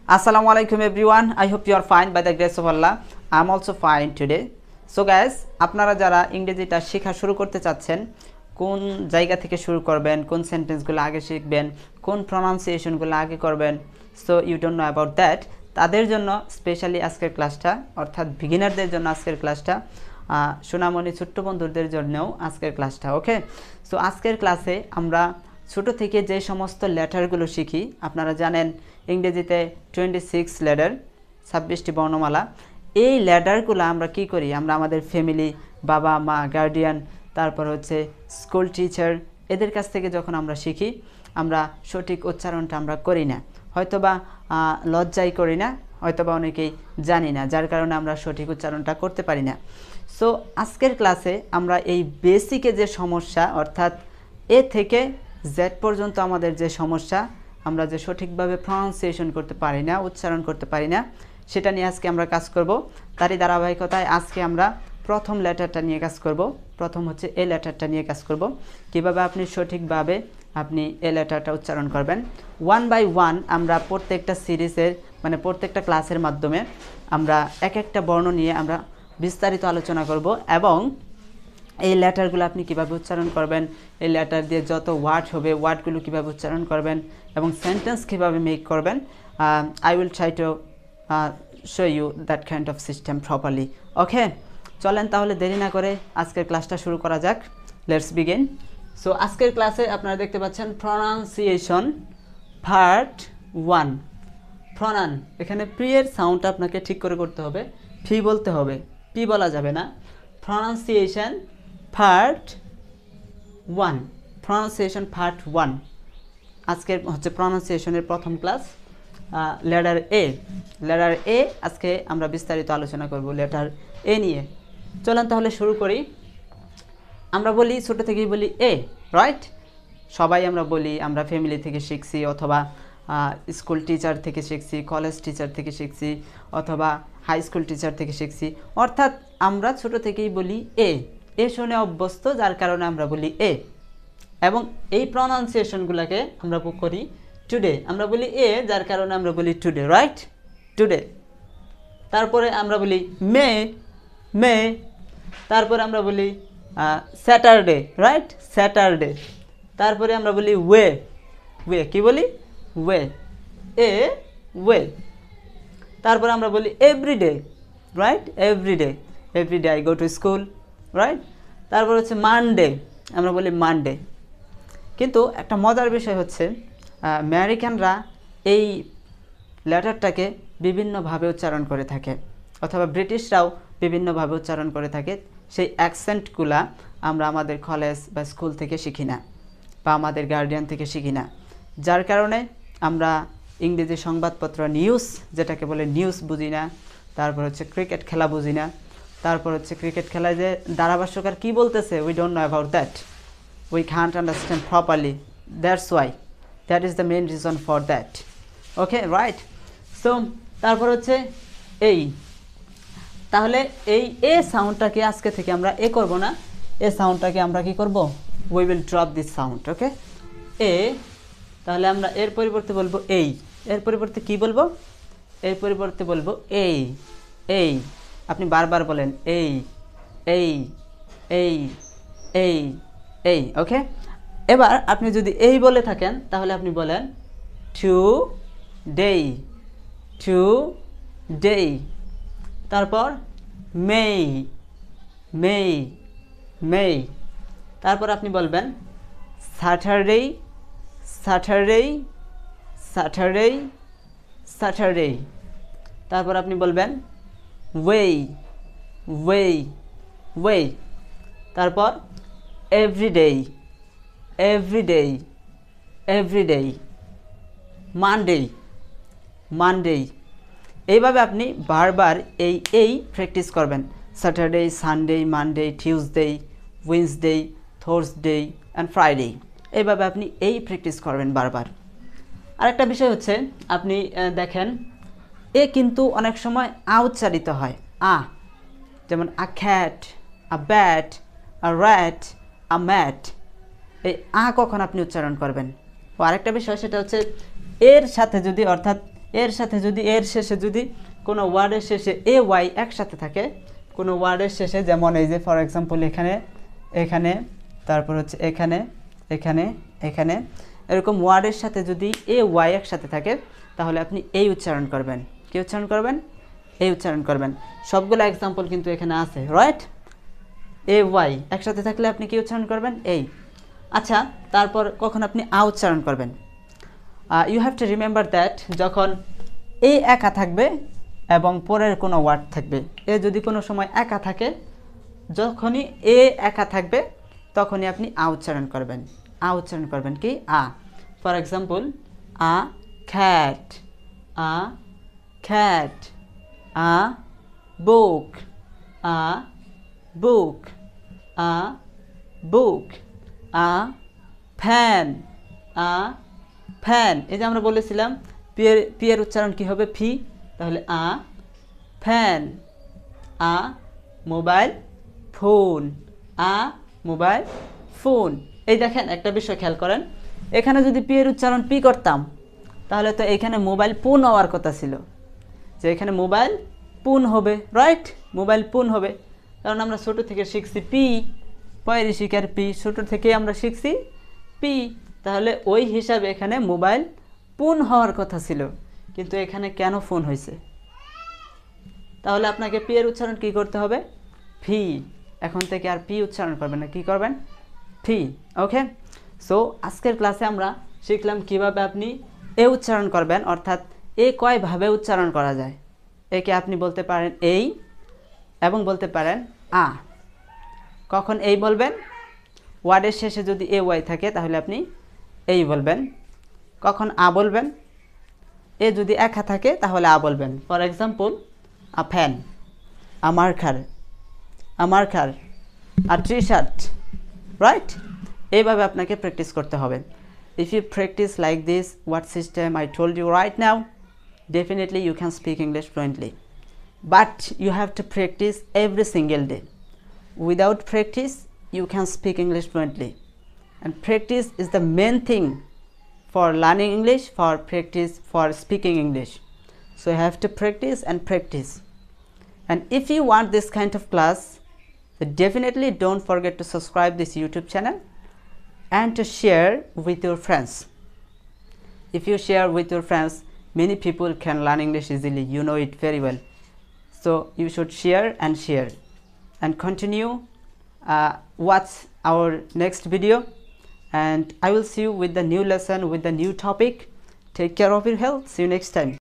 Assalamualaikum everyone. I hope you are fine by the grace of Allah. I am also fine today. So guys, আপনারা যারা ইংরেজিটা শেখা শুরু করতে চাচ্ছেন, কোন জায়গা থেকে শুরু করবেন, কোন সেন্টেন্সগুলো আগে শিখবেন, কোন প্রনাউন্সিয়েশনগুলো আগে করবেন, so you don't know about that, তাদের জন্য স্পেশালি আজকের ক্লাসটা, অর্থাৎ বিগিনারদের জন্য আজকের ক্লাসটা, সোনামণি ছোট্ট বন্ধুদের জন্যও আজকের ক্লাসটা। ওকে, সো আজকের ক্লাসে আমরা ছোট থেকে যে সমস্ত লেটারগুলো শিখি, আপনারা জানেন ইংরেজিতে 26 লেটার, 26টি বর্ণমালা। এই লেটারগুলো আমরা কি করি, আমরা আমাদের ফ্যামিলি, বাবা মা, গার্ডিয়ান, তারপর হচ্ছে স্কুল টিচার, এদের কাছ থেকে যখন আমরা শিখি, আমরা সঠিক উচ্চারণটা আমরা করি না, হয়তোবা লজ্জায় করি না, হয়তোবা অনেকেই জানি না, যার কারণে আমরা সঠিক উচ্চারণটা করতে পারি না। সো আজকের ক্লাসে আমরা এই বেসিকে যে সমস্যা, অর্থাৎ এ থেকে জেড পর্যন্ত আমাদের যে সমস্যা, আমরা যে সঠিকভাবে প্রনাউন্সিয়েশন করতে পারি না, উচ্চারণ করতে পারি না, সেটা নিয়ে আজকে আমরা কাজ করব। তারই ধারাবাহিকতায় আজকে আমরা প্রথম লেটারটা নিয়ে কাজ করব। প্রথম হচ্ছে এ লেটারটা নিয়ে কাজ করব, কিভাবে আপনি সঠিকভাবে আপনি এ লেটারটা উচ্চারণ করবেন। ওয়ান বাই ওয়ান আমরা প্রত্যেকটা সিরিজের, মানে প্রত্যেকটা ক্লাসের মাধ্যমে আমরা এক একটা বর্ণ নিয়ে আমরা বিস্তারিত আলোচনা করব, এবং এই লেটারগুলো আপনি কিভাবে উচ্চারণ করবেন, এই লেটার দিয়ে যত ওয়ার্ড হবে, ওয়ার্ডগুলো কিভাবে উচ্চারণ করবেন, এবং সেন্টেন্স কিভাবে মেক করবেন। I will try to show you that kind of system properly. Okay, চলেন তাহলে দেরি না করে আজকের ক্লাসটা শুরু করা যাক। Let's begin. সো আজকের ক্লাসে আপনারা দেখতে পাচ্ছেন প্রনাউন্সিয়েশন পার্ট 1। প্রনাউন, এখানে প্রি এর সাউন্ডটা আপনাকে ঠিক করে করতে হবে, ফি বলতে হবে, পি বলা যাবে না। Pronunciation part 1, pronunciation part 1। আজকের হচ্ছে প্রনাউন্সিয়েশনের প্রথম ক্লাস, লেটার এ। লেটার এ আজকে আমরা বিস্তারিত আলোচনা করব লেটার এ নিয়ে। চলেন তাহলে শুরু করি। আমরা বলি, ছোটো থেকেই বলি এ, রাইট? সবাই আমরা বলি, আমরা ফ্যামিলি থেকে শিখছি, অথবা স্কুল টিচার থেকে শিখছি, কলেজ টিচার থেকে শিখছি, অথবা হাই স্কুল টিচার থেকে শিখছি, অর্থাৎ আমরা ছোট থেকেই বলি এ। এ শুনে অভ্যস্ত, যার কারণে আমরা বলি এ। এবং এই প্রনাউন্সিয়েশনগুলোকে আমরা করি টুডে। আমরা বলি এ, যার কারণে আমরা বলি টুডে, রাইট? টুডে। তারপরে আমরা বলি মে, মে। তারপরে আমরা বলি স্যাটারডে, রাইট? স্যাটারডে। তারপরে আমরা বলি ওয়ে, ওয়ে। কি বলি? Way, A, way. তারপরে আমরা বলি everyday, right? Everyday, everyday I go to school, right? তারপর হচ্ছে মানডে, আমরা বলি মানডে। কিন্তু একটা মজার বিষয় হচ্ছে, আমেরিকানরা এই লেটারটাকে বিভিন্নভাবে উচ্চারণ করে থাকে, অথবা ব্রিটিশরাও বিভিন্নভাবে উচ্চারণ করে থাকে। সেই অ্যাকসেন্টগুলা আমরা আমাদের কলেজ বা স্কুল থেকে শিখি না, বা আমাদের গার্ডিয়ান থেকে শিখি না, যার কারণে আমরা ইংরেজি সংবাদপত্র, নিউজ যেটাকে বলে, নিউজ বুঝি না। তারপর হচ্ছে ক্রিকেট খেলা বুঝি না। তারপর হচ্ছে ক্রিকেট খেলায় যে ধারাভাষ্যকার কী বলতেছে, we don't know about that, we can't understand properly, that's why, that is the main reason for that. Okay, right? So তারপর হচ্ছে এই। তাহলে এই এ সাউন্ডটাকে আজকে থেকে আমরা এ করব না, এ সাউন্ডটাকে আমরা কি করব, we will drop this sound. Okay, A. তাহলে আমরা এর পরিবর্তে বলবো এই। এর পরিবর্তে কি বলবো? এর পরিবর্তে বলবো এই, এই। আপনি বারবার বলেন এই, এই, এই, এই, এই। ওকে, এবার আপনি যদি এই বলে থাকেন, তাহলে আপনি বলেন টু ডে, টু ডে। তারপর মেই, মেই, মেই। তারপর আপনি বলবেন স্যাটারডে, স্যাটারডে, স্যাটারডে, স্যাটারডে। তারপর আপনি বলবেন ওয়ে, ওয়ে, ওয়ে। তারপর everyday, everyday, everyday. Monday, Monday. এইভাবে আপনি বারবার এই প্র্যাকটিস করবেন। Saturday, Sunday, Monday, Tuesday, Wednesday, Thursday and Friday. এইভাবে আপনি এই প্র্যাকটিস করবেন বারবার। আরেকটা বিষয় হচ্ছে, আপনি দেখেন এ কিন্তু অনেক সময় উচ্চারিত হয় আ, যেমন a cat, a bat, a rat, a mat. এই কখন আপনি উচ্চারণ করবেন। ও আরেকটা বিষয়, সেটা হচ্ছে এর সাথে যদি, অর্থাৎ এর শেষে যদি কোনো ওয়ার্ডের শেষে এ ওয়াই একসাথে থাকে, কোনো ওয়ার্ডের শেষে, যেমন এই যে ফর এক্সাম্পল এখানে, এখানে, তারপর হচ্ছে এখানে, এখানে, এখানে, এরকম ওয়ার্ডের সাথে যদি এ ওয়াই একসাথে থাকে, তাহলে আপনি এই উচ্চারণ করবেন। কি উচ্চারণ করবেন? এই উচ্চারণ করবেন। সবগুলো এক্সাম্পল কিন্তু এখানে আছে, রাইট? এ ওয়াই একসাথে থাকলে আপনি কি উচ্চারণ করবেন? এই। আচ্ছা, তারপর কখন আপনি আ উচ্চারণ করবেন? You have to remember that যখন এ একা থাকবে এবং পরের কোনো ওয়ার্ড থাকবে, এ যদি কোনো সময় একা থাকে, যখনই এ একা থাকবে তখনই আপনি আ উচ্চারণ করবেন। আ উচ্চারণ করবেন কি? A. For example, a cat, a cat, a book, a book, a book, a fan, a fan. এই যে আমরা বলেছিলাম পি এর উচ্চারণ কি হবে? ফি। তাহলে আ ফ্যান, আ মোবাইল ফোন, আ মোবাইল ফোন। এই দেখেন একটা বিষয় খেয়াল করেন, এখানে যদি পি এর উচ্চারণ পি করতাম, তাহলে তো এখানে মোবাইল ফোন হওয়ার কথা ছিল, যে এখানে মোবাইল ফোন হবে, রাইট? মোবাইল ফোন হবে, কারণ আমরা ছোট থেকে শিখছি পি, পয়ের শিকার পি, ছোট থেকে আমরা শিখছি পি। তাহলে ওই হিসাবে এখানে মোবাইল ফোন হওয়ার কথা ছিল, কিন্তু এখানে কেন ফোন হয়েছে? তাহলে আপনাকে পি এর উচ্চারণ কি করতে হবে? ফি। এখন থেকে আর পি উচ্চারণ করবেন না, কি করবেন? ফি। ওকে, সো আজকের ক্লাসে আমরা শিখলাম কিভাবে আপনি এ উচ্চারণ করবেন, অর্থাৎ এ কয়ভাবে উচ্চারণ করা যায়। একে আপনি বলতে পারেন এই, এবং বলতে পারেন আ। কখন এই বলবেন? ওয়ার্ডের শেষে যদি এ ওয়াই থাকে তাহলে আপনি এই বলবেন। কখন আ বলবেন? এ যদি একা থাকে তাহলে আ বলবেন। For example, a fan, a marker, a marker, a T shirt, right? এইভাবে আপনাকে প্র্যাকটিস করতে হবে। If you practice like this what system I told you right now, definitely you can speak English fluently, but you have to practice every single day. Without practice you can speak English fluently, and practice is the main thing for learning English, for practice, for speaking English. So you have to practice and practice. And if you want this kind of class, then definitely don't forget to subscribe this YouTube channel and to share with your friends. If you share with your friends, many people can learn English easily, you know it very well. So you should share and continue watch our next video, and I will see you with the new lesson, with the new topic. Take care of your health. See you next time.